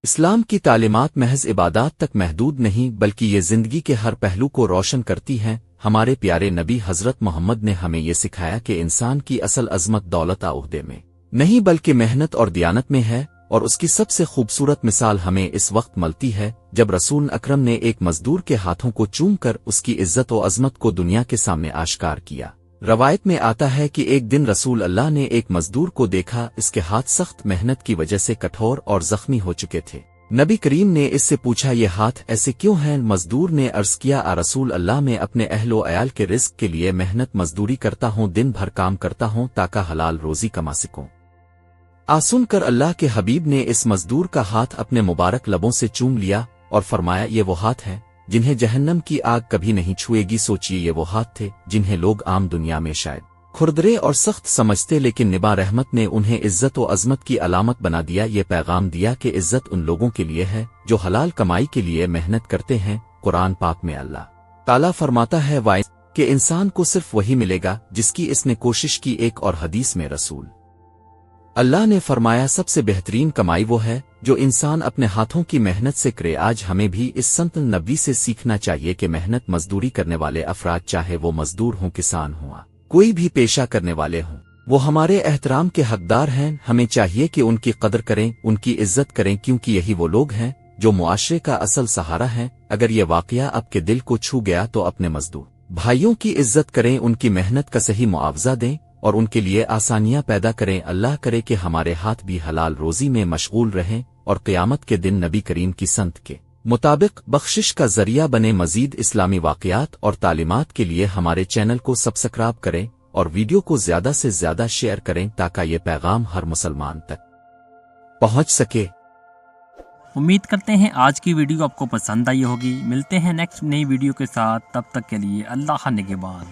اسلام کی تعلیمات محض عبادات تک محدود نہیں بلکہ یہ زندگی کے ہر پہلو کو روشن کرتی ہیں۔ ہمارے پیارے نبی حضرت محمد نے ہمیں یہ سکھایا کہ انسان کی اصل عظمت دولت عہدے میں نہیں بلکہ محنت اور دیانت میں ہے، اور اس کی سب سے خوبصورت مثال ہمیں اس وقت ملتی ہے جب رسول اکرم نے ایک مزدور کے ہاتھوں کو چوم کر اس کی عزت و عظمت کو دنیا کے سامنے آشکار کیا۔ روایت میں آتا ہے کہ ایک دن رسول اللہ نے ایک مزدور کو دیکھا، اس کے ہاتھ سخت محنت کی وجہ سے کٹھور اور زخمی ہو چکے تھے۔ نبی کریم نے اس سے پوچھا، یہ ہاتھ ایسے کیوں ہیں؟ مزدور نے عرض کیا، رسول اللہ، میں اپنے اہل و عیال کے رزق کے لیے محنت مزدوری کرتا ہوں، دن بھر کام کرتا ہوں تاکہ حلال روزی کما سکوں۔ سن کر اللہ کے حبیب نے اس مزدور کا ہاتھ اپنے مبارک لبوں سے چوم لیا اور فرمایا، یہ وہ ہاتھ ہیں جنہیں جہنم کی آگ کبھی نہیں چھوئے گی۔ سوچئے، یہ وہ ہاتھ تھے جنہیں لوگ عام دنیا میں شاید کھردرے اور سخت سمجھتے، لیکن نبا رحمت نے انہیں عزت و عظمت کی علامت بنا دیا۔ یہ پیغام دیا کہ عزت ان لوگوں کے لیے ہے جو حلال کمائی کے لیے محنت کرتے ہیں۔ قرآن پاک میں اللہ تعالیٰ فرماتا ہے کہ انسان کو صرف وہی ملے گا جس کی اس نے کوشش کی۔ ایک اور حدیث میں رسول اللہ نے فرمایا، سب سے بہترین کمائی وہ ہے جو انسان اپنے ہاتھوں کی محنت سے کرے۔ آج ہمیں بھی اس سنت نبی سے سیکھنا چاہیے کہ محنت مزدوری کرنے والے افراد، چاہے وہ مزدور ہوں، کسان ہوں، کوئی بھی پیشہ کرنے والے ہوں، وہ ہمارے احترام کے حقدار ہیں۔ ہمیں چاہیے کہ ان کی قدر کریں، ان کی عزت کریں، کیونکہ یہی وہ لوگ ہیں جو معاشرے کا اصل سہارا ہیں۔ اگر یہ واقعہ آپ کے دل کو چھو گیا تو اپنے مزدور بھائیوں کی عزت کریں، ان کی محنت کا صحیح معاوضہ دیں اور ان کے لیے آسانیاں پیدا کریں۔ اللہ کرے کہ ہمارے ہاتھ بھی حلال روزی میں مشغول رہیں اور قیامت کے دن نبی کریم کی سنت کے مطابق بخشش کا ذریعہ بنے۔ مزید اسلامی واقعات اور تعلیمات کے لیے ہمارے چینل کو سبسکرائب کریں اور ویڈیو کو زیادہ سے زیادہ شیئر کریں تاکہ یہ پیغام ہر مسلمان تک پہنچ سکے۔ امید کرتے ہیں آج کی ویڈیو آپ کو پسند آئی ہوگی۔ ملتے ہیں نیکسٹ نئی ویڈیو کے ساتھ، تب تک کے لیے اللہ نگہبان۔